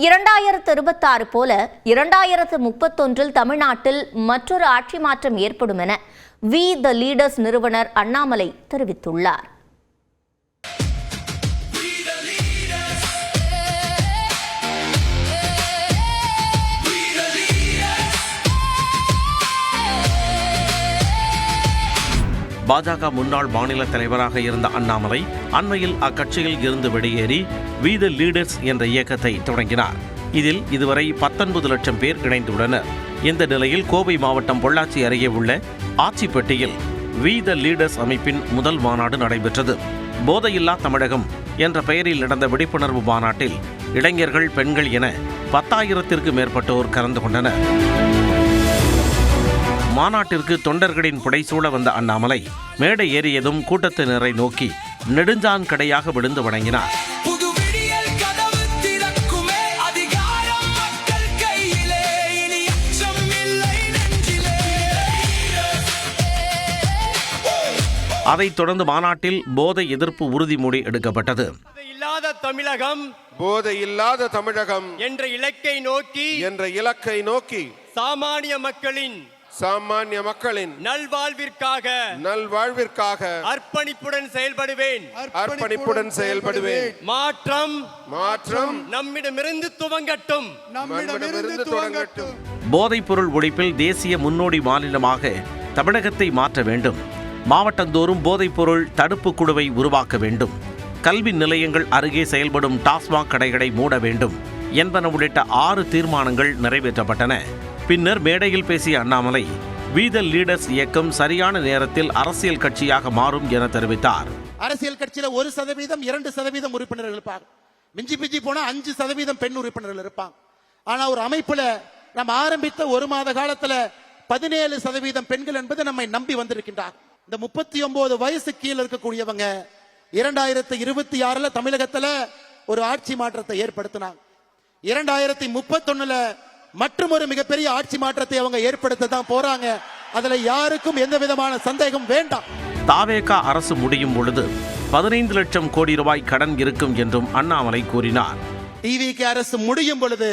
2026 போல 2031 தமிழ்நாட்டில் மற்றொரு ஆட்சி மாற்றம் ஏற்படும் என வி த லீடர்ஸ் நிறுவனர் அண்ணாமலை தெரிவித்துள்ளார். பாஜக முன்னாள் மாநில தலைவராக இருந்த அண்ணாமலை அண்மையில் அக்கட்சியில் இருந்து வெளியேறி வி த லீடர்ஸ் என்ற இயக்கத்தை தொடங்கினார். இதில் இதுவரை 19 லட்சம் பேர் இணைந்துள்ளனர். இந்த நிலையில் கோவை மாவட்டம் பொள்ளாச்சி அருகே உள்ள ஆச்சிப்பட்டியில் வி த லீடர்ஸ் அமைப்பின் முதல் மாநாடு நடைபெற்றது. போதையில்லா தமிழகம் என்ற பெயரில் நடந்த விழிப்புணர்வு மாநாட்டில் இளைஞர்கள், பெண்கள் என 10,000த்திற்கும் மேற்பட்டோர் கலந்து கொண்டனர். மாநாட்டிற்கு தொண்டர்களின் புடைசூழ வந்த அண்ணாமலை மேடை ஏறியதும் கூட்டத்தினரை நோக்கி நெடுஞ்சான் கடையாக விழுந்து வணங்கினார். அதைத் தொடர்ந்து மாநாட்டில் போதை எதிர்ப்பு உறுதிமொழி எடுக்கப்பட்டது. போதை இல்லாத தமிழகம் என்ற இலக்கை நோக்கி சாமானிய மக்களின் நல்வாழ்விற்காக அர்ப்பணிப்புடன் செயல்படுவேன். மாற்றம் நம்மிடமிருந்து துவங்கட்டும். போதைப் பொருள் ஒழிப்பில் தேசிய முன்னோடி மாநிலமாக தமிழகத்தை மாற்ற வேண்டும். மாவட்டந்தோறும் போதைப் பொருள் தடுப்பு குழுவை உருவாக்க வேண்டும். கல்வி நிலையங்கள் அருகே செயல்படும் டாஸ்மாக் கடைகளை மூட வேண்டும் என்பன உள்ளிட்ட 6 தீர்மானங்கள் நிறைவேற்றப்பட்டன. பின்னர் மேடையில் பேசிய அண்ணாமலை வி த லீடர்ஸ் இயக்கம் சரியான நேரத்தில் அரசியல் கட்சியாக மாறும் என தெரிவித்தார். அரசியல் கட்சியில 1%, 2% உறுப்பினர்கள் இருப்பாங்க. மிஞ்சி போனா 5% பெண் உறுப்பினர்கள் இருப்பாங்க. ஆனா ஒரு அமைப்புல நம்ம ஆரம்பித்த 1 மாத காலத்துல 17% பெண்கள் என்பது நம்மை நம்பி வந்திருக்கின்றார். இந்த 39 வயசு கீழே இருக்கக்கூடியவங்க 2026 தமிழகத்துல ஒரு ஆட்சி மாற்றத்தை ஏற்படுத்தினாங்க. 2031 மற்றும் ஒரு மிகப்பெரிய ஆட்சி மாற்றத்தை அவங்க ஏற்படுத்த தான் போறாங்க. அதுல யாருக்கும் எந்த விதமான சந்தேகம் வேண்டாம். தாவேகா அரசு முடியும் பொழுது 15 லட்சம் கோடி ரூபாய் கடன் இருக்கும் என்றும் அண்ணாமலை கூறினார். டிவிகே அரசு முடியும் பொழுது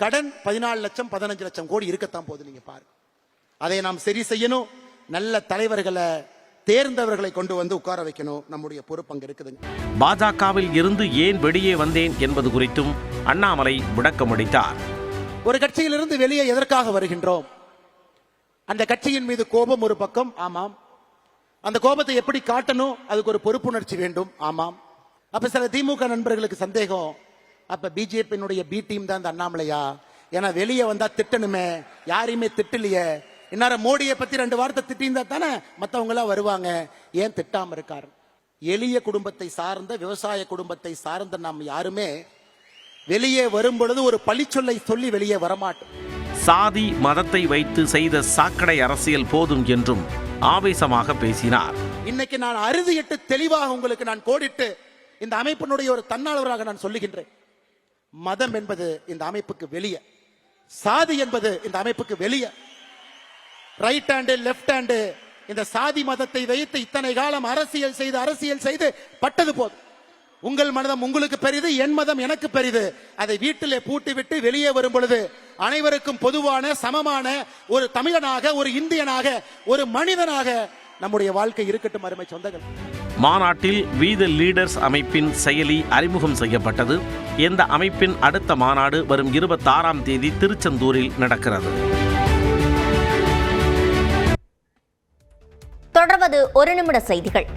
கடன் 14 லட்சம் 15 லட்சம் கோடி இருக்கத்தான் போகுது. நீங்க பாருங்க, அதை நாம் சரி செய்யணும். நல்ல தலைவர்களை, தேர்ந்தவர்களை கொண்டு வந்து உட்கார வைக்கணும். நம்முடைய பொறுப்பு அங்க இருக்குதுங்க. பாஜகவில் இருந்து ஏன் வெளியே வந்தேன் என்பது குறித்தும் அண்ணாமலை விளக்கமளித்தார். ஒரு கட்சியிலிருந்து வெளியே எதற்காக வருகின்றோம்? அந்த கட்சியின் மீது கோபம் ஒரு பக்கம், ஆமாம். அந்த கோபத்தை எப்படி காட்டணும்? அதுக்கு ஒரு பொறுப்புணர்ச்சி வேண்டும், ஆமாம். அப்ப சில திமுக நண்பர்களுக்கு சந்தேகம், அப்ப பிஜேபியினுடைய பி டீம் தான் இந்த அண்ணாமலையா? ஏன்னா வெளியே வந்தா திட்டணுமே, யாரையுமே திட்டலையே. இந்நேரம் மோடியை பத்தி 2 வார்த்தை திட்டிருந்தா தானே மற்றவங்க எல்லாம் வருவாங்க. ஏன் திட்டாம இருக்காரு? எளிய குடும்பத்தை சார்ந்த, விவசாய குடும்பத்தை சார்ந்த நாம் யாருமே வெளியே வரும் பொழுது ஒரு பழிச்சொல்லை சொல்லி வெளியே வரமாட்டோம். சாதி மதத்தை வைத்து செய்த சாக்கடை அரசியல் போதும் என்றும் ஆவேசமாக பேசினார். இன்னைக்கு நான் அறுதியிட்டு தெளிவாக உங்களுக்கு நான் கோடிட்டு இந்த அமைப்பினுடைய ஒரு தன்னாளராக நான் சொல்லுகின்றேன். மதம் என்பது இந்த அமைப்புக்கு வெளியே, சாதி என்பது இந்த அமைப்புக்கு வெளியே. ரைட் ஹேண்டு, லெப்ட் ஹேண்டு, இந்த சாதி மதத்தை வைத்து இத்தனை காலம் அரசியல் செய்து பட்டது போதும். உங்கள் மதம் உங்களுக்கு பெரிது, என் மதம் எனக்கு பெரிது. அதை வீட்டிலே பூட்டி விட்டு வெளியே வரும் பொழுது அனைவருக்கும் பொதுவான, சமமான ஒரு தமிழனாக, ஒரு இந்தியனாக, ஒரு மனிதனாக நம்முடைய வாழ்க்கை இருக்கட்டும். அருமை சொந்தங்கள், மாநாட்டில் வி த லீடர்ஸ் அமைப்பின் செயலி அறிமுகம் செய்யப்பட்டது. இந்த அமைப்பின் அடுத்த மாநாடு வரும் 26ஆம் தேதி திருச்செந்தூரில் நடக்கிறது. தொடர்வது 1 நிமிட செய்திகள்.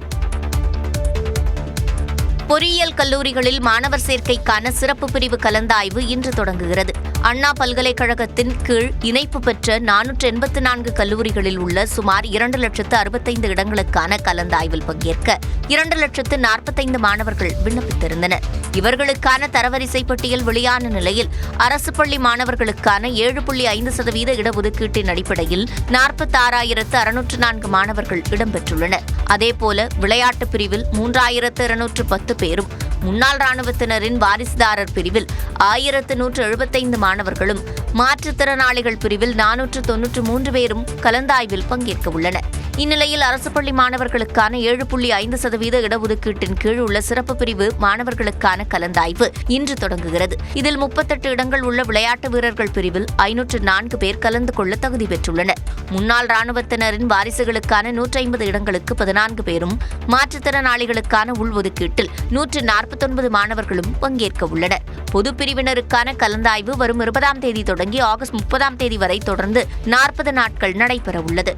பொறியியல் கல்லூரிகளில் மாணவர் சேர்க்கைக்கான சிறப்பு பிரிவு கலந்தாய்வு இன்று தொடங்குகிறது. அண்ணா பல்கலைக்கழகத்தின் கீழ் இணைப்பு பெற்ற 484 கல்லூரிகளில் உள்ள சுமார் 2,65,000 இடங்களுக்கான கலந்தாய்வில் பங்கேற்க 2,45,000 மாணவர்கள் விண்ணப்பித்திருந்தனர். இவர்களுக்கான தரவரிசை பட்டியல் வெளியான நிலையில் அரசு பள்ளி மாணவர்களுக்கான 7.5% இடஒதுக்கீட்டின் அடிப்படையில் 46,604 மாணவர்கள் இடம்பெற்றுள்ளனர். அதேபோல விளையாட்டு பிரிவில் 3,210 பேரும், முன்னாள் ராணுவத்தினரின் வாரிசுதாரர் பிரிவில் 1175 மாணவர்களும் மாற்றுத்திறனாளிகள் பிரிவில் 493 பேரும் கலந்தாய்வில் பங்கேற்க உள்ளனர். இந்நிலையில் அரசு பள்ளி மாணவர்களுக்கான 7.5% இடஒதுக்கீட்டின் கீழ் உள்ள சிறப்பு பிரிவு மாணவர்களுக்கான கலந்தாய்வு இன்று தொடங்குகிறது. இதில் 38 இடங்கள் உள்ள விளையாட்டு வீரர்கள் பிரிவில் 504 பேர் கலந்து கொள்ள தகுதி பெற்றுள்ளனர். முன்னாள் ராணுவத்தினரின் வாரிசுகளுக்கான 150 இடங்களுக்கு 14 பேரும், மாற்றுத்திறனாளிகளுக்கான உள்ஒதுக்கீட்டில் 149 மாணவர்களும் பங்கேற்க உள்ளனர். பொது பிரிவினருக்கான கலந்தாய்வு வரும் 20ஆம் தேதி தொடங்கி ஆகஸ்ட் 30ஆம் தேதி வரை தொடர்ந்து 40 நாட்கள் நடைபெற உள்ளது.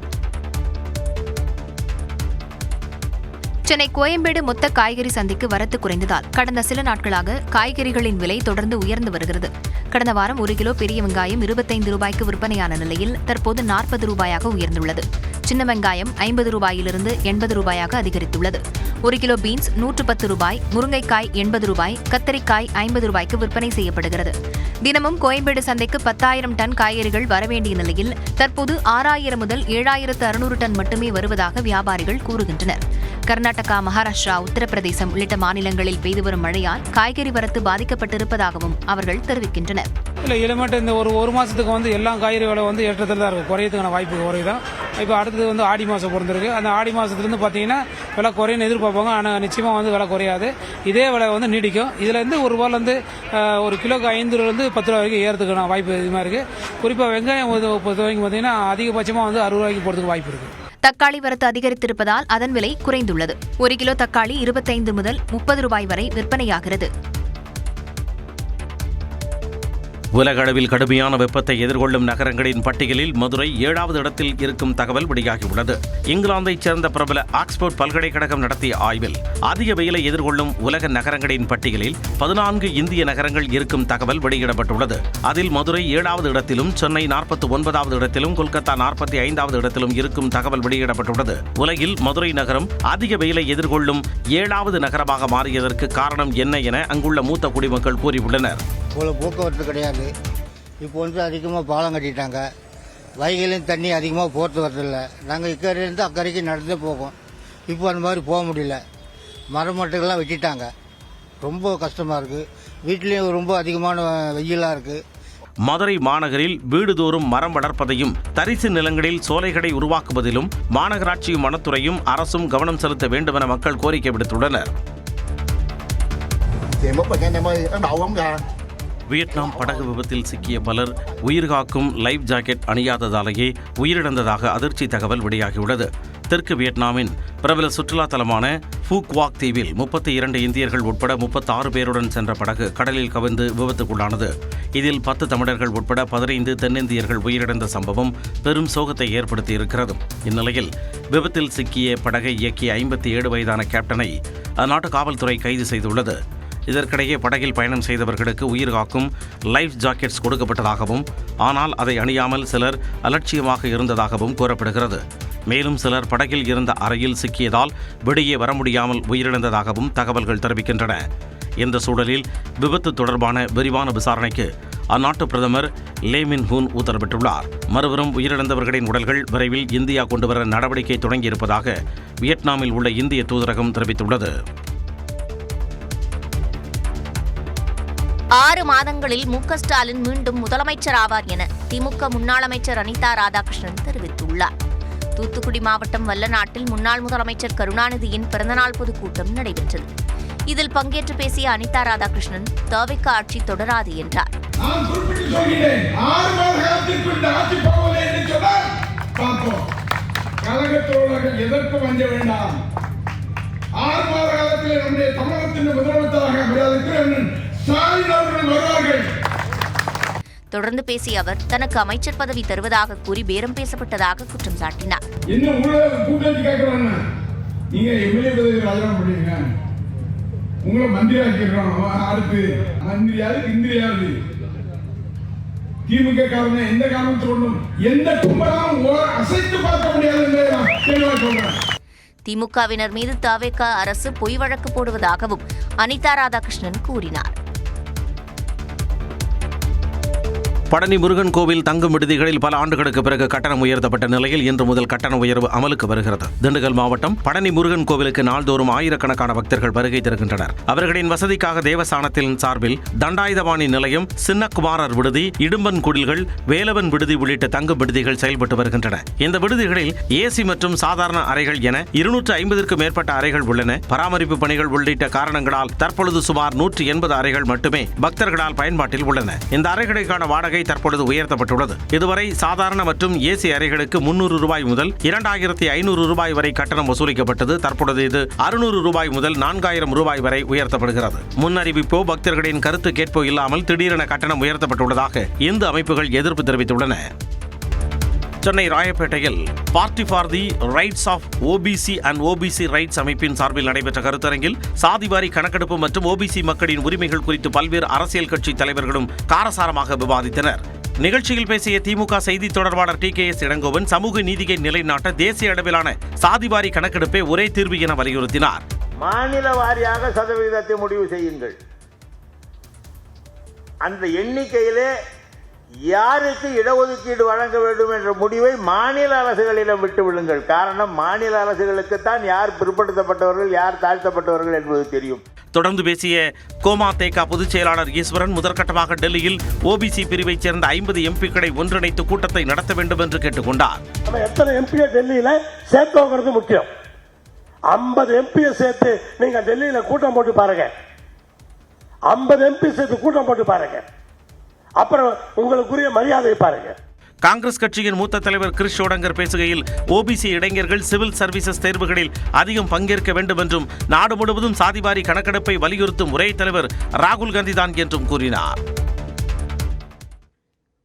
சென்னை கோயம்பேடு மொத்த காய்கறி சந்தைக்கு வரத்து குறைந்ததால் கடந்த சில நாட்களாக காய்கறிகளின் விலை தொடர்ந்து உயர்ந்து வருகிறது. கடந்த வாரம் 1 கிலோ பெரிய வெங்காயம் 25 ரூபாய்க்கு விற்பனையான நிலையில் தற்போது 40 ரூபாயாக உயர்ந்துள்ளது. சின்ன வெங்காயம் 50 ரூபாயிலிருந்து 80 ரூபாயாக அதிகரித்துள்ளது. 1 கிலோ பீன்ஸ் 110 ரூபாய், முருங்கைக்காய் 80 ரூபாய், கத்தரிக்காய் 50 ரூபாய்க்கு விற்பனை செய்யப்படுகிறது. தினமும் கோயம்பேடு சந்தைக்கு 10,000 டன் காய்கறிகள் வரவேண்டிய நிலையில் தற்போது 6,000 முதல் 7,600 டன் மட்டுமே வருவதாக வியாபாரிகள் கூறுகின்றனர். கர்நாடகா, மகாராஷ்டிரா, உத்தரப்பிரதேசம் உள்ளிட்ட மாநிலங்களில் பெய்து வரும் மழையால் காய்கறி வரத்து பாதிக்கப்பட்டிருப்பதாகவும் அவர்கள் தெரிவிக்கின்றனர். இனிமேட்டு இந்த ஒரு மாசத்துக்கு எல்லா காய்கறி விலை ஏற்றத்தில் தான் இருக்கு. குறையதுக்கான வாய்ப்பு குறையுதான். இப்போ அடுத்தது ஆடி மாசம் பிறந்திருக்கு. அந்த ஆடி மாசத்துலேருந்து பார்த்தீங்கன்னா விலை குறையுன்னு எதிர்பார்ப்பாங்க. ஆனால் நிச்சயமா விலை குறையாது. இதே விலை நீடிக்கும். இதுல இருந்து ஒரு ரூபாயிலிருந்து 1 கிலோக்கு 5 ரூபாயிலிருந்து 10 ரூபாய் வரைக்கும் ஏறதுக்கான வாய்ப்பு அதிகமாக இருக்கு. குறிப்பாக வெங்காயம் பொறுத்த வரைக்கும் பார்த்தீங்கன்னா அதிகபட்சமா 60 ரூபாய்க்கு போறதுக்கு வாய்ப்பு இருக்கு. தக்காளி வரத்து அதிகரித்திருப்பதால் அதன் விலை குறைந்துள்ளது. 1 கிலோ தக்காளி 25 முதல் 30 ரூபாய் வரை விற்பனையாகிறது. உலக அளவில் கடுமையான வெப்பத்தை எதிர்கொள்ளும் நகரங்களின் பட்டியலில் மதுரை 7வது இடத்தில் இருக்கும் தகவல் வெளியாகியுள்ளது. இங்கிலாந்தைச் சேர்ந்த பிரபல ஆக்ஸ்போர்ட் பல்கலைக்கழகம் நடத்திய ஆய்வில் அதிக வெயிலை எதிர்கொள்ளும் உலக நகரங்களின் பட்டியலில் 14 இந்திய நகரங்கள் இருக்கும் தகவல் வெளியிடப்பட்டுள்ளது. அதில் மதுரை 7வது இடத்திலும், சென்னை 49வது இடத்திலும், கொல்கத்தா 45வது இடத்திலும் இருக்கும் தகவல் வெளியிடப்பட்டுள்ளது. உலகில் மதுரை நகரம் அதிக வெயிலை எதிர்கொள்ளும் 7வது நகரமாக மாறியதற்கு காரணம் என்ன என அங்குள்ள மூத்த குடிமக்கள் கூறியுள்ளனர். போக்குவரத்து கிடையாது. இப்போ அதிகமாக பாலம் கட்டிட்டாங்க. வைகையிலும் தண்ணி அதிகமாக போர்த்து வரதில்லை. நாங்கள் இக்கரையிலேருந்து அக்கறைக்கு நடந்தே போகும். இப்போ அந்த மாதிரி போக முடியல. மரம் மட்டுக்கெல்லாம் வெட்டிட்டாங்க. ரொம்ப கஷ்டமாக இருக்குது. வீட்லேயும் ரொம்ப அதிகமான வெயிலாக இருக்குது. மதுரை மாநகரில் வீடுதோறும் மரம் வளர்ப்பதையும் தரிசு நிலங்களில் சோலைகளை உருவாக்குவதிலும் மாநகராட்சியும் வனத்துறையும் அரசும் கவனம் செலுத்த வேண்டும் என மக்கள் கோரிக்கை விடுத்துள்ளனர். வியட்நாம் படகு விபத்தில் சிக்கிய பலர் உயிர்காக்கும் லைஃப் ஜாக்கெட் அணியாததாலேயே உயிரிழந்ததாக அதிர்ச்சி தகவல் வெளியாகியுள்ளது. தெற்கு வியட்நாமின் பிரபல சுற்றுலா தலமான ஃபூக் வாக் தீவில் 32 இந்தியர்கள் உட்பட 36 பேருடன் சென்ற படகு கடலில் கவிழ்ந்து விபத்துக்குள்ளானது. இதில் 10 தமிழர்கள் உட்பட 15 தென்னிந்தியர்கள் உயிரிழந்த சம்பவம் பெரும் சோகத்தை ஏற்படுத்தியிருக்கிறது. இந்நிலையில் விபத்தில் சிக்கிய படகை இயக்கிய 57 வயதான கேப்டனை அந்நாட்டு காவல்துறை கைது செய்துள்ளது. இதற்கிடையே படகில் பயணம் செய்தவர்களுக்கு உயிர்காக்கும் லைஃப் ஜாக்கெட்ஸ் கொடுக்கப்பட்டதாகவும், ஆனால் அதை அணியாமல் சிலர் அலட்சியமாக இருந்ததாகவும் கூறப்படுகிறது. மேலும் சிலர் படகில் இருந்த அறையில் சிக்கியதால் வெளியே வர முடியாமல் உயிரிழந்ததாகவும் தகவல்கள் தெரிவிக்கின்றன. இந்த சூழலில் விபத்து தொடர்பான விரிவான விசாரணைக்கு அந்நாட்டு பிரதமர் லே மின் ஹூன் உத்தரவிட்டுள்ளார். மறுபுறம் உயிரிழந்தவர்களின் உடல்கள் விரைவில் இந்தியா கொண்டுவர நடவடிக்கை தொடங்கியிருப்பதாக வியட்நாமில் உள்ள இந்திய தூதரகம் தெரிவித்துள்ளது. 6 மாதங்களில் மு.க. ஸ்டாலின் மீண்டும் முதலமைச்சர் ஆவார் என திமுக முன்னாள் அமைச்சர் அனிதா ராதாகிருஷ்ணன் தெரிவித்துள்ளார். தூத்துக்குடி மாவட்டம் வல்லநாட்டில் முன்னாள் முதலமைச்சர் கருணாநிதியின் பிறந்தநாள் பொதுக்கூட்டம் நடைபெற்றது. இதில் பங்கேற்று பேசிய அனிதா ராதாகிருஷ்ணன் தவிக ஆட்சி தொடராது என்றார். தொடர்ந்து பேசிய அவர் தனக்கு அமைச்சர் பதவி தருவதாக கூறி பேரம் பேசப்பட்டதாக குற்றம் சாட்டினார். திமுக காரணம் எந்த காரணத்தை கொண்டும் எந்த கும்பலும் அசைத்து பார்க்க முடியாது என்பதை சொல்றேன். திமுகவினர் மீது தவிக அரசு பொய் வழக்கு போடுவதாகவும் அனிதா ராதாகிருஷ்ணன் கூறினார். பழனி முருகன் கோவில் தங்கும் விடுதிகளில் பல ஆண்டுகளுக்கு பிறகு கட்டணம் உயர்த்தப்பட்ட நிலையில் இன்று முதல் கட்டண உயர்வு அமலுக்கு வருகிறது. திண்டுக்கல் மாவட்டம் பழனி முருகன் கோவிலுக்கு நாள்தோறும் ஆயிரக்கணக்கான பக்தர்கள் வருகை தருகின்றனர். அவர்களின் வசதிக்காக தேவஸ்தானத்தின் சார்பில் தண்டாயுதபாணி நிலையம், சின்னக்குமாரர் விடுதி, இடும்பன் குடில்கள், வேலவன் விடுதி உள்ளிட்ட தங்கும் விடுதிகள் செயல்பட்டு வருகின்றன. இந்த விடுதிகளில் ஏசி மற்றும் சாதாரண அறைகள் என 250க்கும் மேற்பட்ட அறைகள் உள்ளன. பராமரிப்பு பணிகள் உள்ளிட்ட காரணங்களால் தற்பொழுது சுமார் 180 அறைகள் மட்டுமே பக்தர்களால் பயன்பாட்டில் உள்ளன. இந்த அறைகளுக்கான வாடகை தற்பொழுது உயர்த்தப்பட்டுள்ளது. இதுவரை சாதாரண மற்றும் ஏசி அறைகளுக்கு 300 ரூபாய் முதல் 2500 ரூபாய் வரை கட்டணம் வசூலிக்கப்பட்டது. தற்பொழுது இது 600 ரூபாய் முதல் 4000 ரூபாய் வரை உயர்த்தப்படுகிறது. முன்னறிவிப்போ பக்தர்களின் கருத்து கேட்போ இல்லாமல் திடீரென கட்டணம் உயர்த்தப்பட்டுள்ளதாக இந்து அமைப்புகள் எதிர்ப்பு தெரிவித்துள்ளன. சென்னை ராயப்பேட்டையில் party for the rights of OBC and OBC rights அமைப்பின் சார்பில் நடைபெற்ற கருத்தரங்கில் சாதிவாரி கணக்கெடுப்பு மற்றும் ஓபிசி மக்களின் உரிமைகள் குறித்து பல்வேறு அரசியல் கட்சி தலைவர்களும் காரசாரமாக விவாதித்தனர். நிகழ்ச்சியில் பேசிய திமுக செய்தி தொடர்பாளர் TKS இளங்கோவன் சமூக நீதியை நிலைநாட்ட தேசிய அளவிலான சாதிவாரி கணக்கெடுப்பே ஒரே தீர்வு என வலியுறுத்தினார். மாநில வாரியாக சதவீதத்தை முடிவு செய்யுங்கள். அந்த எண்ணிக்கையிலே யாருக்கு இடஒதுக்கீடு வழங்க வேண்டும் என்ற முடிவை மாநில அரசுகளிடம் விட்டு விடுங்கள். காரணம், மாநில அரசுகளுக்குத்தான் யார் பிற்படுத்தப்பட்டவர்கள், யார் தாழ்த்தப்பட்டவர்கள் என்பது தெரியும். தொடர்ந்து பேசிய கோமாதேக பொதுச் செயலாளர் ஈஸ்வரன் முதற்கட்டமாக டெல்லியில் ஓபிசி பிரிவைச் சேர்ந்த 50 எம்பிக்களை ஒன்றிணைத்து கூட்டத்தை நடத்த வேண்டும் என்று கேட்டுக்கொண்டார். எத்தனை எம்பியை டெல்லியில சேர்த்தோங்கிறது முக்கியம். 50 எம்பியை சேர்த்து நீங்க டெல்லியில கூட்டம் போட்டு பாருங்க. 50 எம்பி சேர்த்து கூட்டம் போட்டு பாருங்க. அப்புறம் உங்களுக்குரிய மரியாதை பாருங்க. காங்கிரஸ் கட்சியின் மூத்த தலைவர் கிரிஷ் சோடங்கர் பேசுகையில் ஓபிசி இளைஞர்கள் சிவில் சர்வீசஸ் தேர்வுகளில் அதிகம் பங்கேற்க வேண்டும் என்றும் நாடு முழுவதும் சாதிவாரி கணக்கெடுப்பை வலியுறுத்தும் ஒரே தலைவர் ராகுல் காந்தி தான் என்றும் கூறினார்.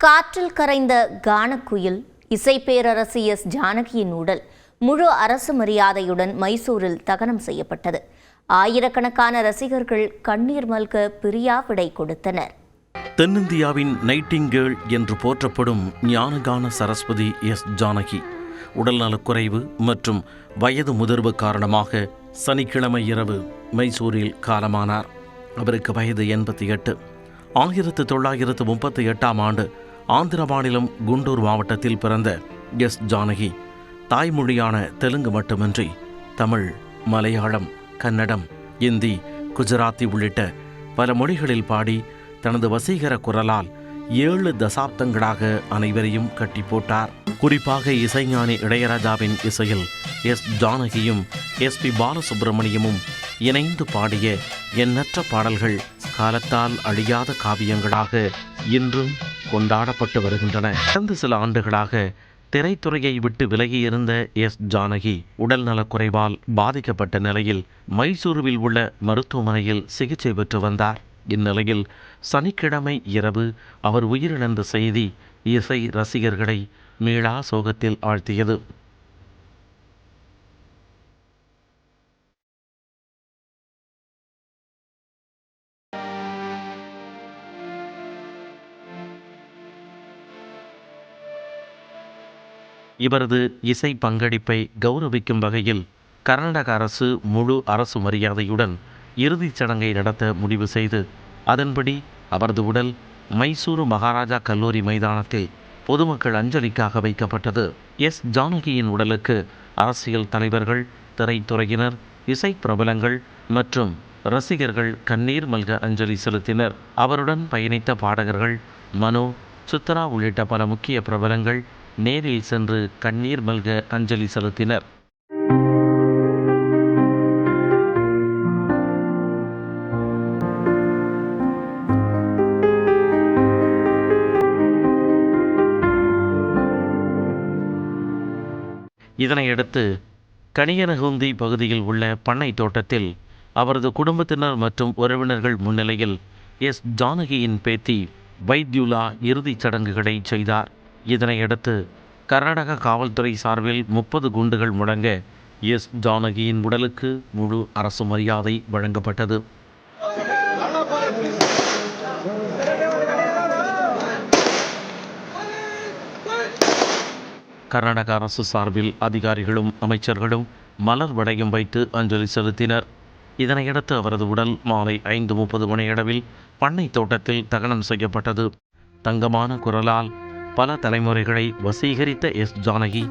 காற்றில் கரைந்த கானக்குயில் இசை பேரரசி எஸ் ஜானகியின் உடல் முழு அரசு மரியாதையுடன் மைசூரில் தகனம் செய்யப்பட்டது. ஆயிரக்கணக்கான ரசிகர்கள் கண்ணீர் மல்க பிரியா விடை கொடுத்தனர். தென்னிந்தியாவின் நைட்டிங்கேள் என்று போற்றப்படும் ஞானகான சரஸ்வதி எஸ் ஜானகி உடல்நலக்குறைவு மற்றும் வயது முதிர்வு காரணமாக சனிக்கிழமை இரவு மைசூரில் காலமானார். அவருக்கு வயது 88. 1938ஆம் ஆண்டு ஆந்திர மாநிலம் குண்டூர் மாவட்டத்தில் பிறந்த எஸ் ஜானகி தாய்மொழியான தெலுங்கு மட்டுமின்றி தமிழ், மலையாளம், கன்னடம், இந்தி, குஜராத்தி உள்ளிட்ட பல மொழிகளில் பாடி தனது வசீகர குரலால் 7 தசாப்தங்களாக அனைவரையும் கட்டி போட்டார். குறிப்பாக இசைஞானி இளையராஜாவின் இசையில் எஸ் ஜானகியும் SP பாலசுப்ரமணியமும் இணைந்து பாடிய எண்ணற்ற பாடல்கள் காலத்தால் அழியாத காவியங்களாக இன்றும் கொண்டாடப்பட்டு வருகின்றன. கடந்த சில ஆண்டுகளாக திரைத்துறையை விட்டு விலகியிருந்த எஸ் ஜானகி உடல்நலக்குறைவால் பாதிக்கப்பட்ட நிலையில் மைசூருவில் உள்ள மருத்துவமனையில் சிகிச்சை பெற்று வந்தார். இந்நிலையில் சனிக்கிழமை இரவு அவர் உயிரிழந்த செய்தி இசை ரசிகர்களை மீளா சோகத்தில் ஆழ்த்தியது. இவரது இசை பங்களிப்பை கௌரவிக்கும் வகையில் கர்நாடக அரசு முழு அரசு மரியாதையுடன் இறுதிச் சடங்கை நடத்த முடிவு செய்து அதன்படி அவரது உடல் மைசூரு மகாராஜா கல்லூரி மைதானத்தில் பொதுமக்கள் அஞ்சலிக்காக வைக்கப்பட்டது. எஸ் ஜானகியின் உடலுக்கு அரசியல் தலைவர்கள், திரைத்துறையினர், இசை பிரபலங்கள் மற்றும் ரசிகர்கள் கண்ணீர் மல்க அஞ்சலி செலுத்தினர். அவருடன் பயணித்த பாடகர்கள் மனோ, சித்ரா உள்ளிட்ட பல முக்கிய பிரபலங்கள் நேரில் சென்று கண்ணீர் மல்க அஞ்சலி செலுத்தினர். இதனையடுத்து கனியனகுந்தி பகுதியில் உள்ள பண்ணை தோட்டத்தில் அவரது குடும்பத்தினர் மற்றும் உறவினர்கள் முன்னிலையில் எஸ் ஜானகியின் பேத்தி வைத்யுலா இறுதிச் சடங்குகளை செய்தார். இதனையடுத்து கர்நாடக காவல்துறை சார்பில் 30 குண்டுகள் முழங்க எஸ் ஜானகியின் உடலுக்கு முழு அரசு மரியாதை வழங்கப்பட்டது. கர்நாடக அரசு சார்பில் அதிகாரிகளும் அமைச்சர்களும் மலர் வளையம் வைத்து அஞ்சலி செலுத்தினர். இதனையடுத்து அவரது உடல் மாலை 5:30 மணியளவில் பண்ணை தோட்டத்தில் தகனம் செய்யப்பட்டது. தங்கமான குரலால் பல தலைமுறைகளை வசீகரித்த எஸ் ஜானகி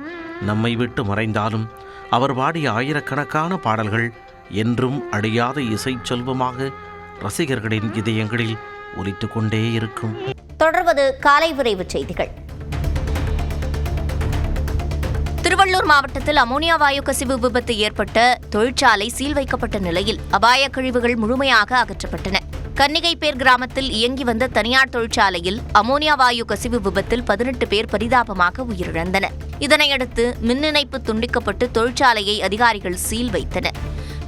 நம்மை விட்டு மறைந்தாலும் அவர் பாடிய ஆயிரக்கணக்கான பாடல்கள் என்றும் அழியாத இசை செல்வமாக ரசிகர்களின் இதயங்களில் ஒலித்துக் கொண்டே இருக்கும். தொடர்வது காலை விரைவுச் செய்திகள். திருவள்ளூர் மாவட்டத்தில் அமோனியா வாயு கசிவு விபத்து ஏற்பட்ட தொழிற்சாலை சீல் வைக்கப்பட்ட நிலையில் அபாய கழிவுகள் முழுமையாக அகற்றப்பட்டன. கன்னிகைப்பேர் கிராமத்தில் இயங்கி வந்த தனியார் தொழிற்சாலையில் அமோனியா வாயு கசிவு விபத்தில் 18 பேர் பரிதாபமாக உயிரிழந்தனர். இதனையடுத்து மின் இணைப்பு துண்டிக்கப்பட்டு தொழிற்சாலையை அதிகாரிகள் சீல் வைத்தனர்.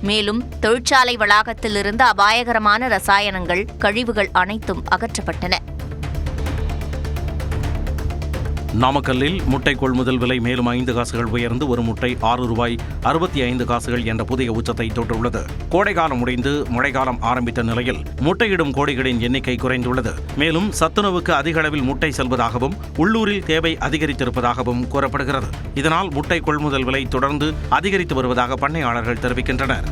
மேலும் தொழிற்சாலை வளாகத்தில் இருந்த அபாயகரமான ரசாயனங்கள், கழிவுகள் அனைத்தும் அகற்றப்பட்டன. நாமக்கல்லில் முட்டை கொள்முதல் விலை மேலும் 5 காசுகள் உயர்ந்து ஒரு முட்டை ₹6.65 என்ற புதிய உச்சத்தை தொட்டுள்ளது. கோடைக்காலம் முடிந்து மழைக்காலம் ஆரம்பித்த நிலையில் முட்டையிடும் கோழிகளின் எண்ணிக்கை குறைந்துள்ளது. மேலும் சத்துணவுக்கு அதிக அளவில் முட்டை செல்வதாகவும் உள்ளூரில் தேவை அதிகரித்திருப்பதாகவும் கூறப்படுகிறது. இதனால் முட்டை கொள்முதல் விலை தொடர்ந்து அதிகரித்து வருவதாக பண்ணையாளர்கள் தெரிவிக்கின்றனர்.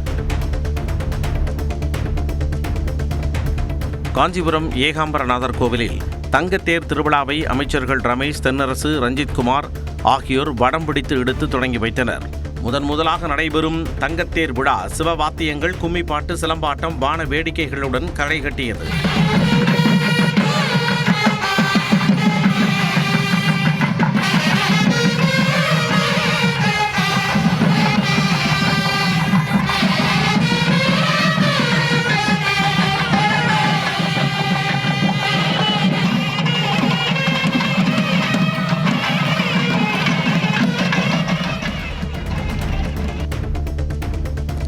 காஞ்சிபுரம் ஏகாம்பரநாதர் கோவிலில் தங்கத்தேர் திருவிழாவை அமைச்சர்கள் ரமேஷ், தென்னரசு, ரஞ்சித்குமார் ஆகியோர் வடம் பிடித்து இழுத்து தொடங்கி வைத்தனர். முதலாக நடைபெறும் தங்கத்தேர் விழா சிவவாத்தியங்கள், கும்மிப்பாட்டு, சிலம்பாட்டம், வான வேடிக்கைகளுடன் களை கட்டியது.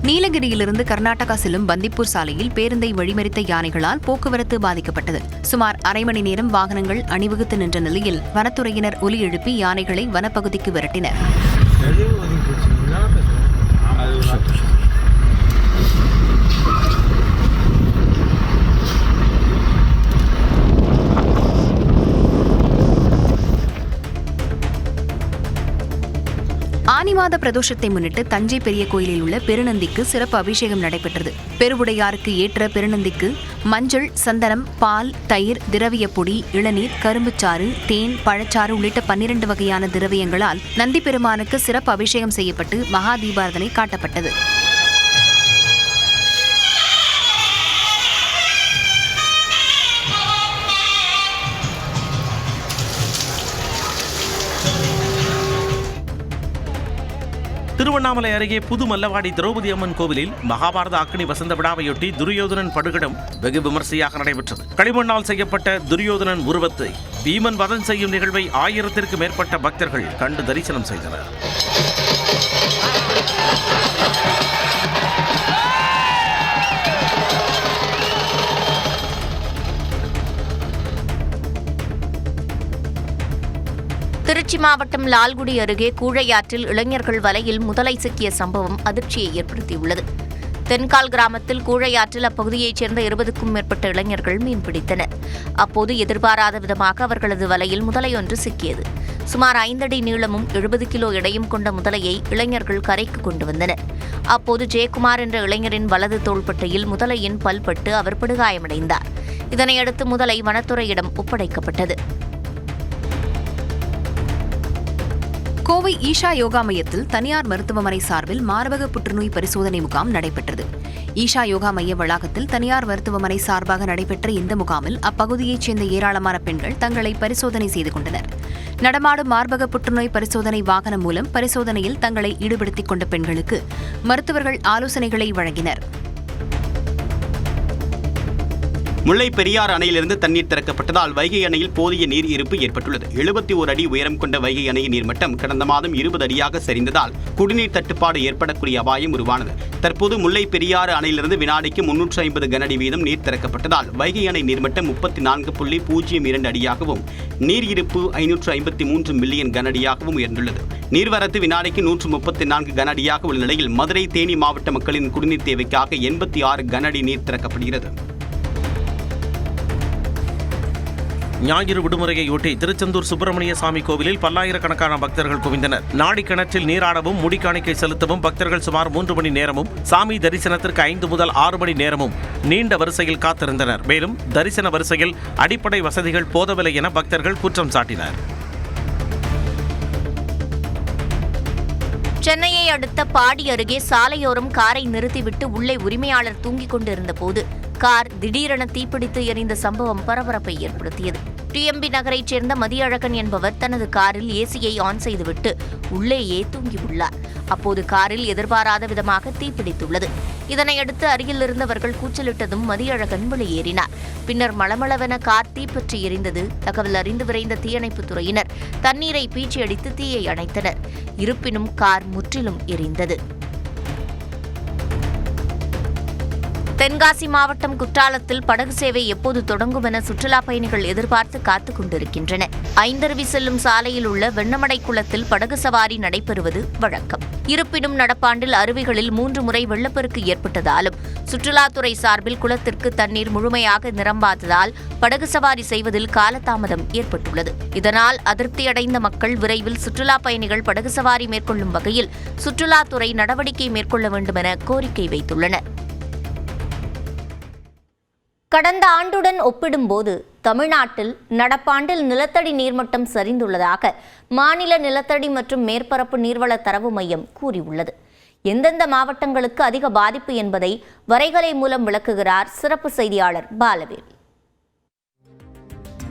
நீலகிரியிலிருந்து கர்நாடகா செல்லும் பந்திப்பூர் சாலையில் பேருந்தை வழிமறித்த யானைகளால் போக்குவரத்து பாதிக்கப்பட்டது. சுமார் அரை மணி நேரம் வாகனங்கள் அணிவகுத்து நின்ற நிலையில் வனத்துறையினர் ஒலி எழுப்பி யானைகளை வனப்பகுதிக்கு விரட்டினர். ஆனி மாத பிரதோஷத்தை முன்னிட்டு தஞ்சை பெரிய கோயிலில் உள்ள பெருநந்திக்கு சிறப்பு அபிஷேகம் நடைபெற்றது. பெருவுடையாருக்கு ஏற்ற பெருநந்திக்கு மஞ்சள், சந்தனம், பால், தயிர், திரவிய பொடி, இளநீர், கரும்புச்சாறு, தேன், பழச்சாறு உள்ளிட்ட 12 வகையான திரவியங்களால் நந்தி பெருமானுக்கு சிறப்பு அபிஷேகம் செய்யப்பட்டு மகா தீபாரதனை காட்டப்பட்டது. திருவண்ணாமலை அருகே புது மல்லவாடி திரௌபதி அம்மன் கோவிலில் மகாபாரத அக்னி வசந்த விழாவையொட்டி துரியோதனன் படுகடம் வெகு விமர்சையாக நடைபெற்றது. களிமண்ணால் செய்யப்பட்ட துரியோதனன் உருவத்தை பீமன் வதம் செய்யும் நிகழ்வை 1000த்திற்கும் மேற்பட்ட பக்தர்கள் கண்டு தரிசனம் செய்தனர். திருச்சி மாவட்டம் லால்குடி அருகே கூழையாற்றில் இளைஞர்கள் வலையில் முதலை சிக்கிய சம்பவம் அதிர்ச்சியை ஏற்படுத்தியுள்ளது. தென்கால் கிராமத்தில் கூழையாற்றில் அப்பகுதியைச் சேர்ந்த 20க்கும் மேற்பட்ட இளைஞர்கள் மீன்பிடித்தனர். அப்போது எதிர்பாராத விதமாக அவர்களது வலையில் முதலை ஒன்று சிக்கியது. சுமார் 5 அடி நீளமும் 70 கிலோ எடையும் கொண்ட முதலையை இளைஞர்கள் கரைக்கு கொண்டு வந்தனர். அப்போது ஜெயக்குமார் என்ற இளைஞரின் வலது தோள்பட்டையில் முதலையின் பல்பட்டு அவர் படுகாயமடைந்தார். இதனையடுத்து முதலை வனத்துறையிடம் ஒப்படைக்கப்பட்டது. கோவை ஈஷா யோகா மையத்தில் தனியார் மருத்துவமனை சார்பில் மார்பக புற்றுநோய் பரிசோதனை முகாம் நடைபெற்றது. ஈஷா யோகா மைய வளாகத்தில் தனியார் மருத்துவமனை சார்பாக நடைபெற்ற இந்த முகாமில் அப்பகுதியைச் சேர்ந்த ஏராளமான பெண்கள் தங்களை பரிசோதனை செய்து கொண்டனர். நடமாடும் மார்பக புற்றுநோய் பரிசோதனை வாகனம் மூலம் பரிசோதனையில் தங்களை ஈடுபடுத்திக் கொண்ட பெண்களுக்கு மருத்துவர்கள் ஆலோசனைகளை வழங்கினர். முல்லை பெரியாறு அணையிலிருந்து தண்ணீர் திறக்கப்பட்டதால் வைகை அணையில் போதிய நீர் இருப்பு ஏற்பட்டுள்ளது. 71 அடி உயரம் கொண்ட வைகை அணையின் நீர்மட்டம் கடந்த மாதம் 20 அடியாக சரிந்ததால் குடிநீர் தட்டுப்பாடு ஏற்படக்கூடிய அபாயம் உருவானது. தற்போது முல்லை பெரியாறு அணையிலிருந்து வினாடிக்கு 350 கனஅடி வீதம் நீர் திறக்கப்பட்டதால் வைகை அணை நீர்மட்டம் 34.02 அடியாகவும் நீர் இருப்பு 553 மில்லியன் கனஅடியாகவும் உயர்ந்துள்ளது. நீர்வரத்து வினாடிக்கு 134 கனஅடியாக உள்ள நிலையில் மதுரை, தேனி மாவட்ட மக்களின் குடிநீர் தேவைக்காக 86 கனஅடி நீர் திறக்கப்படுகிறது. ஞாயிறு விடுமுறையொட்டி திருச்செந்தூர் சுப்பிரமணிய சாமி கோவிலில் பல்லாயிரக்கணக்கான பக்தர்கள் குவிந்தனர். நாடி கிணற்றில் நீராடவும் முடிக்காணிக்கை செலுத்தவும் பக்தர்கள் சுமார் 3 மணி நேரமும், சாமி தரிசனத்திற்கு 5 முதல் 6 மணி நேரமும் நீண்ட வரிசையில் காத்திருந்தனர். மேலும் தரிசன வரிசையில் அடிப்படை வசதிகள் போதவில்லை என பக்தர்கள் குற்றம் சாட்டினர். சென்னையை அடுத்த பாடி அருகே சாலையோரம் காரை நிறுத்திவிட்டு உள்ளே உரிமையாளர் தூங்கிக் கொண்டிருந்த போது கார் திடீரென தீப்பிடித்து எரிந்த சம்பவம் பரபரப்பை ஏற்படுத்தியது. டிஎம்பி நகரைச் சேர்ந்த மதியழகன் என்பவர் தனது காரில் ஏசியை ஆன் செய்துவிட்டு உள்ளேயே தூங்கியுள்ளார். அப்போது காரில் எதிர்பாராத விதமாக தீப்பிடித்துள்ளது. இதனையடுத்து அருகில் இருந்தவர்கள் கூச்சலிட்டதும் மதியழகன் வெளியேறினார். பின்னர் மளமளவென கார் தீப்பற்றி எரிந்தது. தகவல் அறிந்து விரைந்த தீயணைப்புத் துறையினர் தண்ணீரை பீச்சி அடித்து தீயை அணைத்தனர். இருப்பினும் கார் முற்றிலும் எரிந்தது. தென்காசி மாவட்டம் குற்றாலத்தில் படகு சேவை எப்போது தொடங்கும் என சுற்றுலாப் பயணிகள் எதிர்பார்த்து காத்துக் கொண்டிருக்கின்றனர். ஐந்தருவி செல்லும் சாலையில் உள்ள வெண்ணமடை குளத்தில் படகு சவாரி நடைபெறுவது வழக்கம். இருப்பினும் நடப்பாண்டில் அருவிகளில் 3 முறை வெள்ளப்பெருக்கு ஏற்பட்டதாலும் சுற்றுலாத்துறை சார்பில் குளத்திற்கு தண்ணீர் முழுமையாக நிரம்பாததால் படகு சவாரி செய்வதில் காலதாமதம் ஏற்பட்டுள்ளது. இதனால் அதிருப்தியடைந்த மக்கள் விரைவில் சுற்றுலாப் பயணிகள் படகு சவாரி மேற்கொள்ளும் வகையில் சுற்றுலாத்துறை நடவடிக்கை மேற்கொள்ள வேண்டும் என கோரிக்கை வைத்துள்ளனர். கடந்த ஆண்டுடன் ஒப்பிடும்போது தமிழ்நாட்டில் நடப்பாண்டில் நிலத்தடி நீர்மட்டம் சரிந்துள்ளதாக மாநில நிலத்தடி மற்றும் மேற்பரப்பு நீர்வள தரவு மையம் கூறியுள்ளது. எந்தெந்த மாவட்டங்களுக்கு அதிக பாதிப்பு என்பதை வரைகலை மூலம் விளக்குகிறார் சிறப்பு செய்தியாளர் பாலவேல்.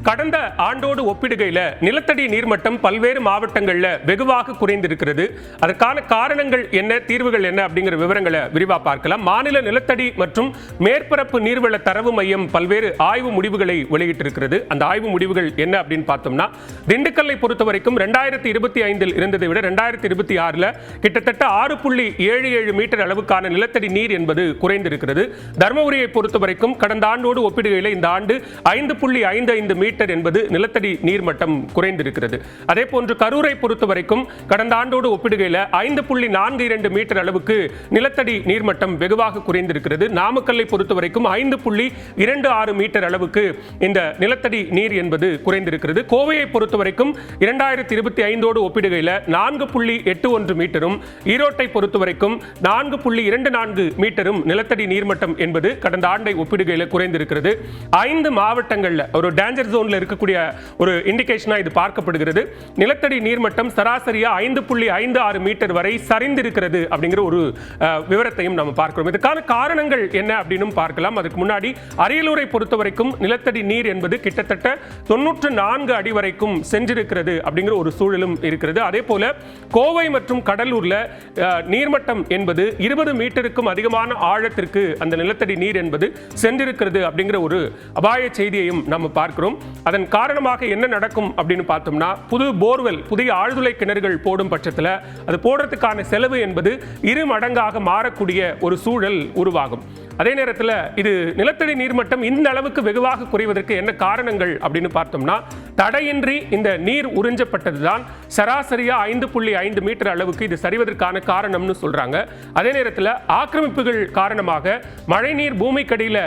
கடந்த ஆண்டோடு ஒப்பிடுகையில் நிலத்தடி நீர்மட்டம் பல்வேறு மாவட்டங்களில் வெகுவாக குறைந்திருக்கிறது. அதற்கான காரணங்கள் என்ன, தீர்வுகள் என்ன அப்படிங்கிற விவரங்களை விரிவாக பார்க்கலாம். மாநில நிலத்தடி மற்றும் மேற்பரப்பு நீர்வள தரவு மையம் பல்வேறு ஆய்வு முடிவுகளை வெளியிட்டிருக்கிறது. அந்த ஆய்வு முடிவுகள் என்ன அப்படின்னு பார்த்தோம்னா, திண்டுக்கல்லை பொறுத்த வரைக்கும் 2025 இருந்ததை விட 2026 கிட்டத்தட்ட 6.77 மீட்டர் அளவுக்கான நிலத்தடி நீர் என்பது குறைந்திருக்கிறது. தர்மபுரியை பொறுத்த வரைக்கும் கடந்த ஆண்டோடு ஒப்பிடுகையில் இந்த ஆண்டு 5.55 மீட்டர் என்பது நிலத்தடி நீர்மட்டம் குறைந்திருக்கிறது. அதே போன்று கரூரை பொறுத்த வரைக்கும் கடந்த ஆண்டோடு ஒப்பிடுகையில் 5.42 மீட்டர் அளவுக்கு நிலத்தடி நீர்மட்டம் வெகுவாக குறைந்திருக்கிறது. நாமக்கல்லை பொறுத்த வரைக்கும் 5.26 மீட்டர் அளவுக்கு இந்த நிலத்தடி நீர் என்பது குறைந்திருக்கிறது. கோவையை பொறுத்த வரைக்கும் 2025 ஒப்பிடுகையில் 4.81 மீட்டரும், ஈரோட்டை பொறுத்த வரைக்கும் 4.24 மீட்டரும் நிலத்தடி நீர்மட்டம் என்பது கடந்த ஆண்டை ஒப்பிடுகையில் குறைந்திருக்கிறது. 5 மாவட்டங்களில் ஒரு டேஞ்சர் ஜோன்ல இருக்கக்கூடிய ஒரு இண்டிகேஷனா இது பார்க்கப்படுகிறது. நிலத்தடி நீர்மட்டம் சராசரியா 5.56 மீட்டர் வரை சரிந்திருக்கிறது அப்படிங்கிற ஒரு விவரத்தையும் நம்ம பார்க்கிறோம். இதுக்கான காரணங்கள் என்ன அப்படின்னு பார்க்கலாம். அதுக்கு முன்னாடி அரியலூரை பொறுத்த வரைக்கும் நிலத்தடி நீர் என்பது கிட்டத்தட்ட 94 அடி வரைக்கும் சென்றிருக்கிறது அப்படிங்கிற ஒரு சூழலும் இருக்கிறது. அதே போல கோவை மற்றும் கடலூர்ல நீர்மட்டம் என்பது 20 மீட்டருக்கும் அதிகமான ஆழத்திற்கு அந்த நிலத்தடி நீர் என்பது சென்றிருக்கிறது அப்படிங்கிற ஒரு அபாய செய்தியையும் நம்ம பார்க்கிறோம். அதன் காரணமாக என்ன நடக்கும் அப்படின்னு பார்த்தோம்னா, புதிய ஆழ்துளை கிணறுகள் போடும் பட்சத்தில் அது போடுறதுக்கான செலவு என்பது 2 மடங்காக மாறக்கூடிய ஒரு சூழல் உருவாகும். அதே நேரத்தில் இது நிலத்தடி நீர்மட்டம் இந்த அளவுக்கு வெகுவாக குறைவதற்கு என்ன காரணங்கள் அப்படின்னு பார்த்தோம்னா, தடையின்றி இந்த நீர் உறிஞ்சப்பட்டதுதான் சராசரியா 5.5 மீட்டர் அளவுக்கு இது சரிவதற்கான காரணம்னு சொல்றாங்க. அதே நேரத்தில் ஆக்கிரமிப்புகள் காரணமாக மழைநீர் பூமிக்கடியில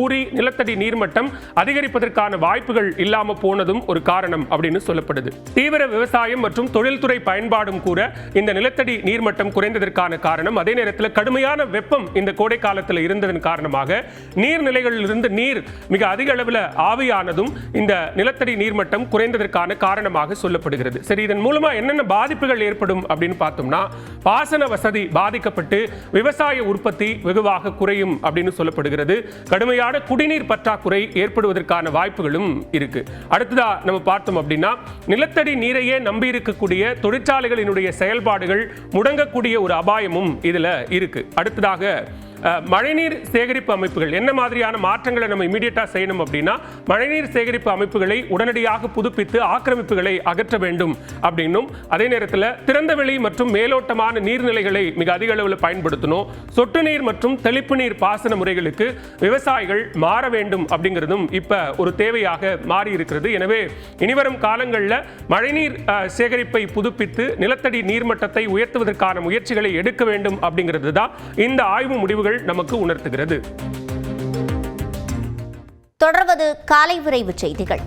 ஊறி நிலத்தடி நீர்மட்டம் அதிகரிப்பதற்கான வாய்ப்புகள் இல்லாம போனதும் ஒரு காரணம் அப்படின்னு சொல்லப்படுது. தீவிர விவசாயம் மற்றும் தொழில்துறை பயன்பாடும் கூட இந்த நிலத்தடி நீர்மட்டம் குறைந்ததற்கான காரணம். அதே நேரத்தில் கடுமையான வெப்பம் இந்த கோடை காலத்தில் இருந்ததன் காரணமாக நீர்நிலைகளில் இருந்து நீர் மிக அதிக அளவில் ஆவியானதும் இந்த நிலத்தடி நீர்மட்டம் குறைந்ததற்கான காரணமாக சொல்லப்படுகிறது. சரி, இதன் மூலமா என்னென்ன பாதிப்புகள் ஏற்படும் அப்படின்னு பார்த்தோம்னா, பாசன வசதி பாதிக்கப்பட்டு விவசாய உற்பத்தி வெகுவாக குறையும் அப்படின்னு சொல்லப்படுகிறது. கடுமையான குடிநீர் பற்றாக்குறை ஏற்படுவதற்கான வாய்ப்புகளும் இருக்கு. அடுத்ததா நம்ம பார்த்தோம் அப்படின்னா, நிலத்தடி நீரையே நம்பி இருக்கக்கூடிய தொழிற்சாலைகளினுடைய செயல்பாடுகள் முடங்கக்கூடிய ஒரு அபாயமும் இதுல இருக்கு. அடுத்ததாக மழைநீர் சேகரிப்பு அமைப்புகள் என்ன மாதிரியான மாற்றங்களை நம்ம இமீடியட்டா செய்யணும் அப்படின்னா, மழைநீர் சேகரிப்பு அமைப்புகளை உடனடியாக புதுப்பித்து ஆக்கிரமிப்புகளை அகற்ற வேண்டும் அப்படின்னும், அதே நேரத்தில் திறந்தவெளி மற்றும் மேலோட்டமான நீர்நிலைகளை மிக அதிக அளவில் பயன்படுத்தணும். சொட்டு நீர் மற்றும் தெளிப்பு நீர் பாசன முறைகளுக்கு விவசாயிகள் மாற வேண்டும் அப்படிங்கிறதும் இப்ப ஒரு தேவையாக மாறி இருக்கிறது. எனவே இனிவரும் காலங்களில் மழைநீர் சேகரிப்பை புதுப்பித்து நிலத்தடி நீர்மட்டத்தை உயர்த்துவதற்கான முயற்சிகளை எடுக்க வேண்டும் அப்படிங்கிறது தான் இந்த ஆய்வு முடிவுகள் நமக்கு உணர்த்துகிறது. தொடர்வது காலை விரைவு செய்திகள்.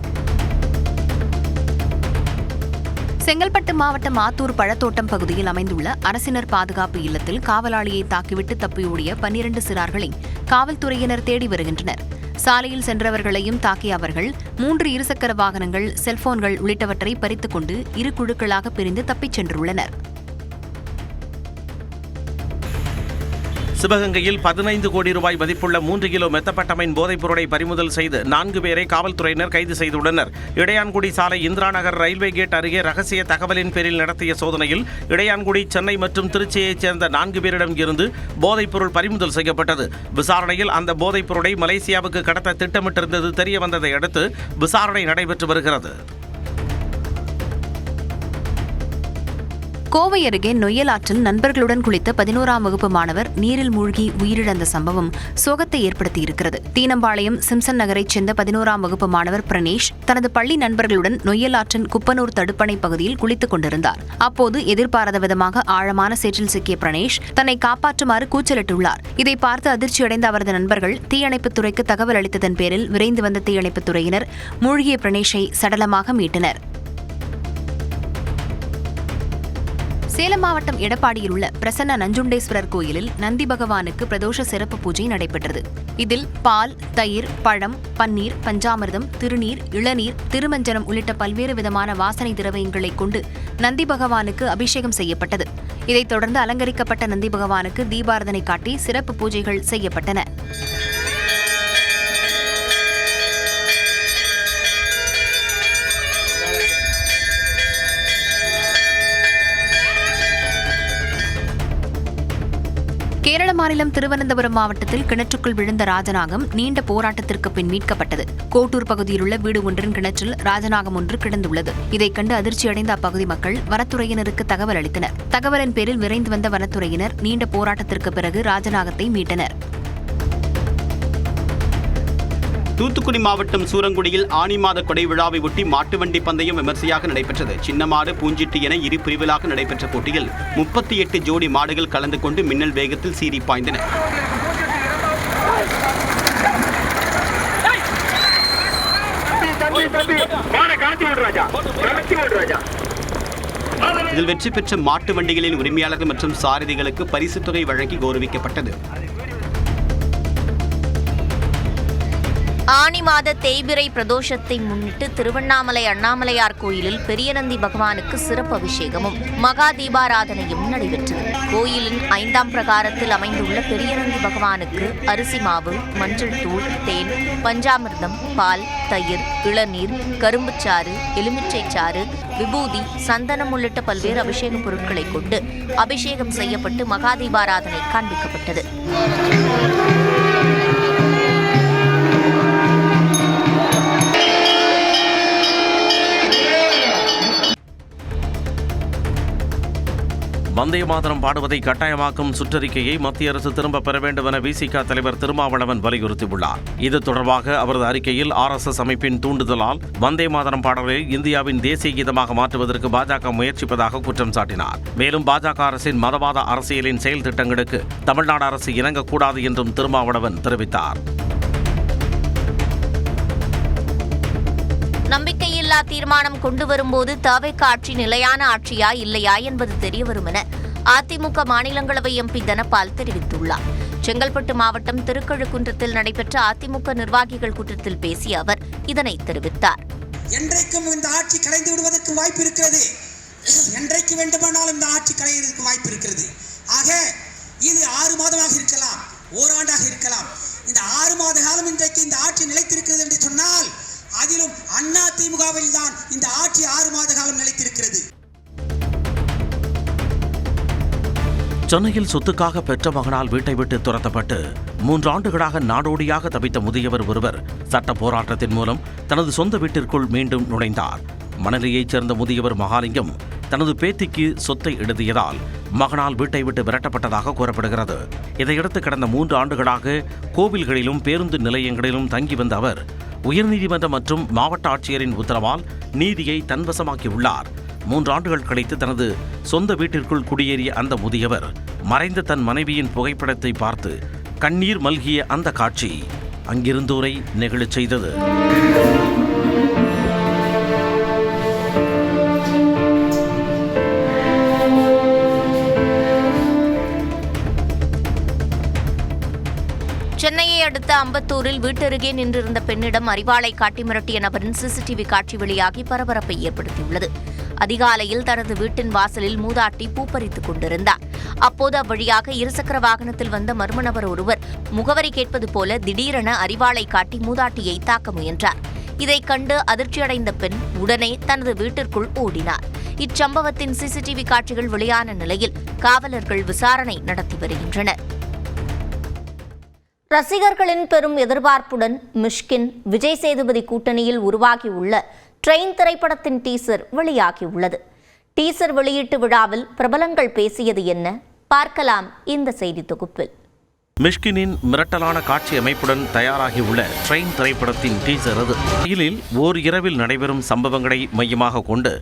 செங்கல்பட்டு மாவட்டம் ஆத்தூர் பழத்தோட்டம் பகுதியில் அமைந்துள்ள அரசினர் பாதுகாப்பு இல்லத்தில் காவலாளியை தாக்கிவிட்டு தப்பியோடிய 12 சிறார்களை காவல்துறையினர் தேடி வருகின்றனர். சாலையில் சென்றவர்களையும் தாக்கிய அவர்கள் 3 இருசக்கர வாகனங்கள், செல்போன்கள் உள்ளிட்டவற்றை பறித்துக் கொண்டு 2 குழுக்களாக பிரிந்து தப்பிச் சென்றுள்ளனர். சிவகங்கையில் 15 கோடி ரூபாய் மதிப்புள்ள 3 கிலோ மெத்தப்பட்டமைன் போதைப் பொருளை பறிமுதல் செய்து 4 பேரை காவல்துறையினர் கைது செய்துள்ளனர். இடையான்குடி சாலை இந்திரா நகர் ரயில்வே கேட் அருகே ரகசிய தகவலின் பேரில் நடத்திய சோதனையில் இடையான்குடி, சென்னை மற்றும் திருச்சியைச் சேர்ந்த 4 பேரிடம் இருந்து போதைப் பொருள் பறிமுதல் செய்யப்பட்டது. விசாரணையில் அந்த போதைப் பொருளை மலேசியாவுக்கு கடத்த திட்டமிட்டிருந்தது தெரியவந்ததை அடுத்து விசாரணை நடைபெற்று வருகிறது. கோவை அருகே நொய்யல் ஆற்றில் நண்பர்களுடன் குளித்த 11ஆம் வகுப்பு மாணவர் நீரில் மூழ்கி உயிரிழந்த சம்பவம் சோகத்தை ஏற்படுத்தியிருக்கிறது. தீனம்பாளையம் சிம்சன் நகரைச் சேர்ந்த 11ஆம் வகுப்பு மாணவர் பிரணேஷ் தனது பள்ளி நண்பர்களுடன் நொய்யல் ஆற்றின் குப்பனூர் தடுப்பணை பகுதியில் குளித்துக் கொண்டிருந்தார். அப்போது எதிர்பாராத விதமாக ஆழமான சேற்றில் சிக்கிய பிரணேஷ் தன்னை காப்பாற்றுமாறு கூச்சலிட்டுள்ளார். இதை பார்த்து அதிர்ச்சியடைந்த அவரது நண்பர்கள் தீயணைப்புத் துறைக்கு தகவல் அளித்ததன் பேரில் விரைந்து வந்த தீயணைப்புத் துறையினர் மூழ்கிய பிரணேஷை சடலமாக மீட்டனர். சேலம் மாவட்டம் எடப்பாடியில் உள்ள பிரசன்ன நஞ்சுண்டேஸ்வரர் கோயிலில் நந்தி பகவானுக்கு பிரதோஷ சிறப்பு பூஜை நடைபெற்றது. இதில் பால், தயிர், பழம், பன்னீர், பஞ்சாமிர்தம், திருநீர், இளநீர், திருமஞ்சனம் உள்ளிட்ட பல்வேறு விதமான வாசனை திரவியங்களை கொண்டு நந்தி பகவானுக்கு அபிஷேகம் செய்யப்பட்டது. இதைத் தொடர்ந்து அலங்கரிக்கப்பட்ட நந்தி பகவானுக்கு தீபாராதனை காட்டி சிறப்பு பூஜைகள் செய்யப்பட்டன. கேரள மாநிலம் திருவனந்தபுரம் மாவட்டத்தில் கிணற்றுக்குள் விழுந்த ராஜநாகம் நீண்ட போராட்டத்திற்கு பின் மீட்கப்பட்டது. கோட்டூர் பகுதியில் உள்ள வீடு ஒன்றின் கிணற்றில் ராஜநாகம் ஒன்று கிடந்துள்ளது. இதைக் கண்டு அதிர்ச்சியடைந்த அப்பகுதி மக்கள் வனத்துறையினருக்கு தகவல் அளித்தனர். தகவலின் பேரில் விரைந்து வந்த வனத்துறையினர் நீண்ட போராட்டத்திற்கு பிறகு ராஜநாகத்தை மீட்டனர். தூத்துக்குடி மாவட்டம் சூரங்குடியில் ஆனி மாத கொடை விழாவை ஒட்டி மாட்டு வண்டி பந்தயம் விமர்சையாக நடைபெற்றது. சின்னமாடு, பூஞ்சிட்டு என 2 பிரிவுகளாக நடைபெற்ற போட்டியில் 38 ஜோடி மாடுகள் கலந்து கொண்டு மின்னல் வேகத்தில் சீறி பாய்ந்தன. இதில் வெற்றி பெற்ற மாட்டு வண்டிகளின் உரிமையாளர்கள் மற்றும் சாரதிகளுக்கு பரிசுத் தொகை வழங்கி கௌரவிக்கப்பட்டது. ஆனி மாத தேய்பிறை பிரதோஷத்தை முன்னிட்டு திருவண்ணாமலை அண்ணாமலையார் கோயிலில் பெரிய நந்தி பகவானுக்கு சிறப்பு அபிஷேகமும் மகா தீபாராதனையும் நடைபெற்றது. கோயிலின் 5ஆம் பிரகாரத்தில் அமைந்துள்ள பெரிய நந்தி பகவானுக்கு அரிசி மாவு, மஞ்சள் தூள், தேன், பஞ்சாமிர்தம், பால், தயிர், இளநீர், கரும்புச்சாறு, எலுமிச்சைச்சாறு, விபூதி, சந்தனம் உள்ளிட்ட பல்வேறு அபிஷேக பொருட்களை கொண்டு அபிஷேகம் செய்யப்பட்டு மகா தீபாராதனை காண்பிக்கப்பட்டது. வந்தே மாதரம் பாடுவதை கட்டாயமாக்கும் சுற்றறிக்கையை மத்திய அரசு திரும்பப் பெற வேண்டும் என விசிக தலைவர் திருமாவளவன் வலியுறுத்தியுள்ளார். இது தொடர்பாக அவரது அறிக்கையில் RSS அமைப்பின் தூண்டுதலால் வந்தே மாதரம் பாடலை இந்தியாவின் தேசிய கீதமாக மாற்றுவதற்கு பாஜக முயற்சிப்பதாக குற்றம் சாட்டினார். மேலும் பாஜக அரசின் மதவாத அரசியலின் செயல் திட்டங்களுக்கு தமிழ்நாடு அரசு இணங்கக்கூடாது என்றும் திருமாவளவன் தெரிவித்தார். நம்பிக்கையில்லா தீர்மானம் கொண்டு வரும்போது தவிக ஆட்சி நிலையான ஆட்சியா இல்லையா என்பது தெரியவரும் என அதிமுக மாநிலங்களவை MP தனபால் தெரிவித்துள்ளார். செங்கல்பட்டு மாவட்டம் திருக்கழுக்குன்றத்தில் நடைபெற்ற அதிமுக நிர்வாகிகள் கூட்டத்தில் பேசிய அவர் இதனை தெரிவித்தார். என்றைக்கும் இந்த ஆட்சி கலைந்து விடுவதற்கு வாய்ப்பு இருக்கிறது. என்றைக்கு வேண்டுமானாலும் இந்த ஆட்சி கலைவதற்கு வாய்ப்பு இருக்கிறது. ஆக இது 6 மாதமாக இருக்கலாம், ஓராண்டாக இருக்கலாம். இந்த 6 மாத காலம் இன்றைக்கு இந்த ஆட்சி நிலைத்திருக்கிறது என்று சொன்னால் அதிலும் அதிமுகவில் தான் இந்த ஆட்சி 6 மாத காலம் நிலைத்திருக்கிறது. சென்னையில் சொத்துக்காக பெற்ற மகனால் வீட்டை விட்டு துரத்தப்பட்டு 3 ஆண்டுகளாக நாடோடியாக தவித்த முதியவர் ஒருவர் சட்ட போராட்டத்தின் மூலம் தனது சொந்த வீட்டிற்குள் மீண்டும் நுழைந்தார். மணலியைச் சேர்ந்த முதியவர் மகாலிங்கம் தனது பேத்திக்கு சொத்தை எழுதியதால் மகனால் வீட்டை விட்டு விரட்டப்பட்டதாக கூறப்படுகிறது. இதையடுத்து கடந்த 3 ஆண்டுகளாக கோவில்களிலும் பேருந்து நிலையங்களிலும் தங்கி வந்த அவர் உயர்நீதிமன்றம் மற்றும் மாவட்ட ஆட்சியரின் உத்தரவால் நீதியை தன்வசமாக்கியுள்ளார். 3 ஆண்டுகள் கழித்து தனது சொந்த வீட்டிற்குள் குடியேறிய அந்த முதியவர் மறைந்த தன் மனைவியின் புகைப்படத்தை பார்த்து கண்ணீர் மல்கிய அந்த காட்சி அங்கிருந்தோரை நெகிழச் செய்தது. சென்னையை அடுத்த அம்பத்தூரில் வீட்டருகே நின்றிருந்த பெண்ணிடம் அரிவாளை காட்டி மிரட்டிய நபரின் சிசிடிவி காட்சி வெளியாகி பரபரப்பை ஏற்படுத்தியுள்ளது. அதிகாலையில் தனது வீட்டின் வாசலில் மூதாட்டி பூப்பறித்துக் கொண்டிருந்தார். அப்போது அவ்வழியாக இருசக்கர வாகனத்தில் வந்த மர்ம நபர் ஒருவர் முகவரி கேட்பது போல திடீரென அரிவாளை காட்டி மூதாட்டியை தாக்க முயன்றார். இதைக் கண்டு அதிர்ச்சியடைந்த பெண் உடனே தனது வீட்டிற்குள் ஓடினார். இச்சம்பவத்தின் சிசிடிவி காட்சிகள் வெளியான நிலையில் காவலர்கள் விசாரணை நடத்தி வருகின்றனர். ரசிகர்களின் பெரும் எதிர்பார்ப்புடன் மிஷ்கின் விஜய் சேதுபதி கூட்டணியில் உருவாகியுள்ள ட்ரெயின் திரைப்படத்தின் டீசர் வெளியாகியுள்ளது. டீசர் வெளியீட்டு விழாவில் பிரபலங்கள் பேசியது என்ன பார்க்கலாம் இந்த செய்தி தொகுப்பில். மிஷ்கினின் மிரட்டலான காட்சி அமைப்புடன் தயாராகியுள்ள ட்ரெயின் திரைப்படத்தின் டீசர் அது. ரயிலில் ஓர் இரவில் நடைபெறும் சம்பவங்களை மையமாக கொண்டு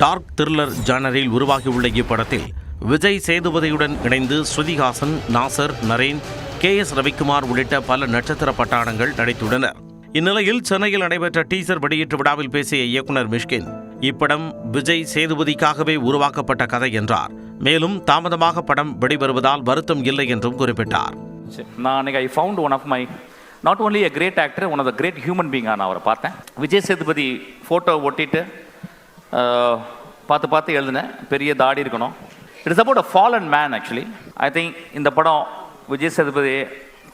டார்க் த்ரில்லர் ஜானரில் உருவாகியுள்ள இப்படத்தில் விஜய் சேதுபதியுடன் இணைந்து ஸ்ருதிஹாசன், நாசர், நரேன், KS ரவிக்குமார் உள்ளிட்ட பல நட்சத்திர பட்டாளங்கள் நடித்துள்ளனர். இந்நிலையில் சென்னையில் நடைபெற்ற டீசர் வெளியீட்டு விழாவில் பேசிய இயக்குனர் மிஷ்கின், இப்படம் விஜய் சேதுபதிக்காகவே உருவாக்கப்பட்ட கதை என்றார். மேலும் தாமதமாக படம் வெளிவருவதால் வருத்தம் இல்லை என்றும் குறிப்பிட்டார். நான் I found one of my not only a great actor, one of the great human being நான் அவரை பார்த்தேன். விஜய் சேதுபதி ஃபோட்டோ ஒட்டிட்டு பார்த்து எழுதினேன். பெரிய தாடி இருக்கணும். It is about a fallen man. Actually I think இந்த படம் விஜய் சேதுபதி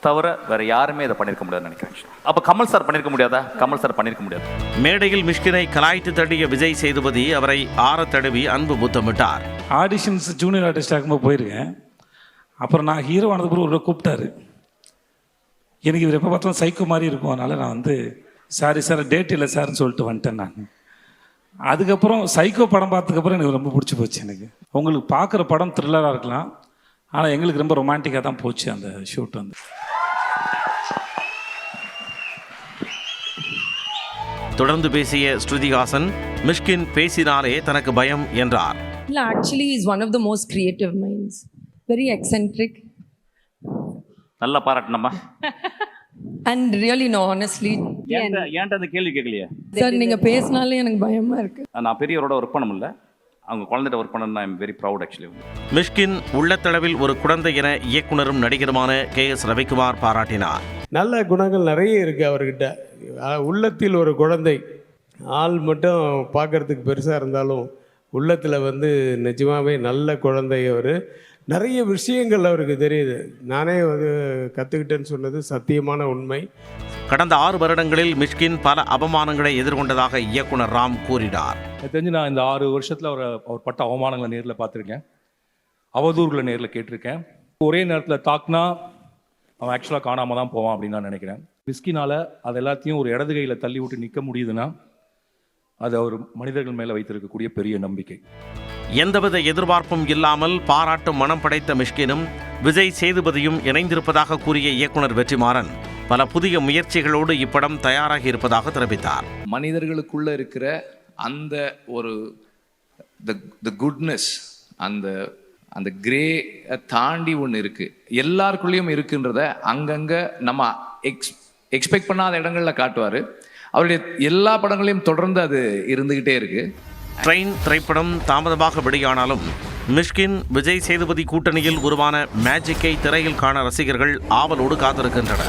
தவிர வேற யாருமே இதை பண்ணியிருக்க முடியாதுன்னு நினைக்கிறேன். அப்போ கமல் சார் பண்ணியிருக்க முடியாதா? கமல் சார் பண்ணியிருக்க முடியாது. மேடையில் மிஷ்கினை கலாய்த்து தட்டிய விஜய் சேதுபதி அவரை ஆற தடவி அன்பு முத்தமிட்டார். ஆடிஷன்ஸ் ஜூனியர் ஆர்டிஸ்ட் ஆகும்போது போயிருக்கேன். அப்புறம் நான் ஹீரோ ஆனது பிறகு ஒரு கூப்பிட்டாரு. எனக்கு இவர் எப்போ பார்த்தாலும் சைக்கோ மாதிரி இருக்கும். அதனால் நான் சாரி சார் டேட் இல்லை சார்னு சொல்லிட்டு வந்துட்டேன். நான் அதுக்கப்புறம் சைக்கோ படம் பார்த்ததுக்கப்புறம் எனக்கு ரொம்ப பிடிச்சி போச்சு. எனக்கு உங்களுக்கு பார்க்குற படம் த்ரில்லராக இருக்கலாம், ஆனால் எங்களுக்கு ரொம்ப ரொமான்டிக்காக தான் போச்சு அந்த ஷூட் தொடர்ந்து பேசிய ஸ்ருதிஹாசன், மிஷ்கின் பேசினாலே தனக்கு பயம் என்றார். Actually is one of the most creative minds. Very eccentric. நல்லா பாராட்டணுமா? And really no, honestly. ஏன்ட்ட அந்த கேள்வி கேட்கலையே சார், நீங்க பேசினாலே எனக்கு பயமா இருக்கு. நான் பெரியவரோட ஒர்க் பண்ண முடியல, அவங்க குழந்தைகிட்ட ஒர்க் பண்ணணும்னா I am very proud actually. Mysskin உள்ளத்தளவில் ஒரு குழந்தை என இயக்குனரும் நடிகருமான KS ரவிக்குமார் பாராட்டினார். நல்ல குணங்கள் நிறைய இருக்குது அவர்கிட்ட. உள்ளத்தில் ஒரு குழந்தை. ஆள் மட்டும் பார்க்குறதுக்கு பெருசாக இருந்தாலும் உள்ளத்தில் நிஜமாகவே நல்ல குழந்தை. அவர் நிறைய விஷயங்கள் அவருக்கு தெரியுது. நானே கற்றுக்கிட்டேன்னு சொன்னது சத்தியமான உண்மை. கடந்த 6 வருடங்களில் மிஷ்கின் பல அவமானங்களை எதிர்கொண்டதாக இயக்குனர் ராம் கூறினார். எனக்கு தெரிஞ்சு நான் இந்த 6 வருஷத்தில் அவர் பட்ட அவமானங்களை நேரில் பார்த்துருக்கேன், அவதூறுகளை நேரில் கேட்டிருக்கேன். ஒரே நேரத்தில் தாக்குனா அவன் ஆக்சுவலாக காணாமல் தான் போவான் அப்படின்னு நான் நினைக்கிறேன். மிஷ்கினால் அது எல்லாத்தையும் ஒரு இடது கையில் தள்ளி விட்டு நிற்க முடியுதுன்னா அது அவர் மனிதர்கள் மேலே வைத்திருக்கக்கூடிய பெரிய நம்பிக்கை. எந்தவித எதிர்பார்ப்பும் இல்லாமல் பாராட்டும் மனம் படைத்த மிஷ்கினும் விஜய் சேதுபதியும் இணைந்திருப்பதாக கூறிய இயக்குனர் வெற்றிமாறன் பல புதிய முயற்சிகளோடு இப்படம் தயாராகி இருப்பதாக தெரிவித்தார். மனிதர்களுக்குள்ள இருக்கிற அந்த ஒரு த குட்னஸ், அந்த கிரே தாண்டி ஒன்று இருக்கு, எல்லாருக்குள்ளேயும் இருக்குன்றத அங்கங்க நம்ம எக்ஸ்பெக்ட் பண்ணாத இடங்கள்ல காட்டுவார். அவருடைய எல்லா படங்களையும் தொடர்ந்து அது இருந்துகிட்டே இருக்கு. ட்ரெயின் திரைப்படம் தாமதமாக வெளியானாலும் மிஷ்கின் விஜய் சேதுபதி கூட்டணியில் உருவான மேஜிக்கை திரையில் காண ரசிகர்கள் ஆவலோடு காத்திருக்கின்றனர்.